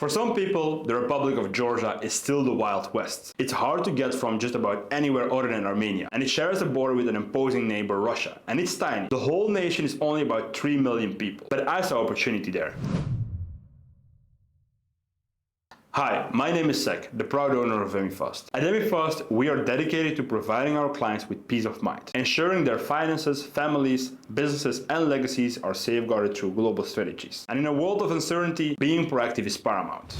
For some people, the Republic of Georgia is still the Wild West. It's hard to get from just about anywhere other than Armenia, and it shares a border with an imposing neighbor, Russia, and it's tiny. The whole nation is only about 3 million people, but I saw opportunity there. Hi, my name is Sek, the proud owner of Emifast. At Emifast, we are dedicated to providing our clients with peace of mind, ensuring their finances, families, businesses, and legacies are safeguarded through global strategies. And in a world of uncertainty, being proactive is paramount.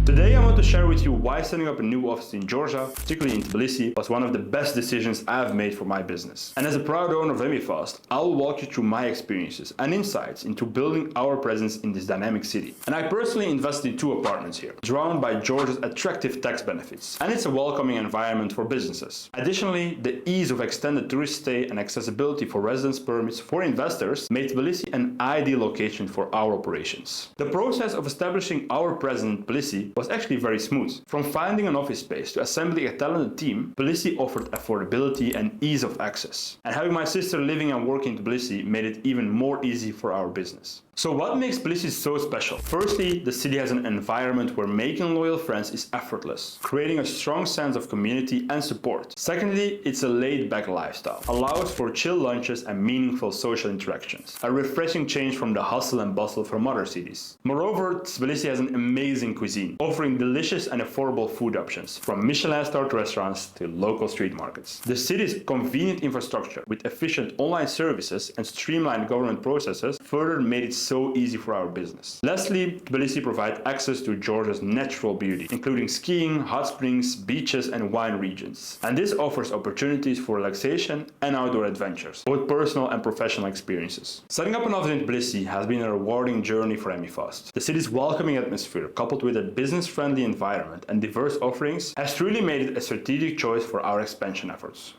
Today I want to share with you why setting up a new office in Georgia, particularly in Tbilisi, was one of the best decisions I've made for my business. And as a proud owner of Emifast, I'll walk you through my experiences and insights into building our presence in this dynamic city. And I personally invested in 2 apartments here, drawn by Georgia's attractive tax benefits. And it's a welcoming environment for businesses. Additionally, the ease of extended tourist stay and accessibility for residence permits for investors made Tbilisi an ideal location for our operations. The process of establishing our presence in Tbilisi was actually very smooth. From finding an office space to assembling a talented team, Tbilisi offered affordability and ease of access. And having my sister living and working in Tbilisi made it even more easy for our business. So what makes Tbilisi so special? Firstly, the city has an environment where making loyal friends is effortless, creating a strong sense of community and support. Secondly, it's a laid-back lifestyle, allows for chill lunches and meaningful social interactions, a refreshing change from the hustle and bustle from other cities. Moreover, Tbilisi has an amazing cuisine, offering delicious and affordable food options, from Michelin-starred restaurants to local street markets. The city's convenient infrastructure with efficient online services and streamlined government processes further made it so easy for our business. Lastly, Tbilisi provides access to Georgia's natural beauty, including skiing, hot springs, beaches, and wine regions. And this offers opportunities for relaxation and outdoor adventures, both personal and professional experiences. Setting up an office in Tbilisi has been a rewarding journey for Emifast. The city's welcoming atmosphere, coupled with a business-friendly environment and diverse offerings, has truly made it a strategic choice for our expansion efforts.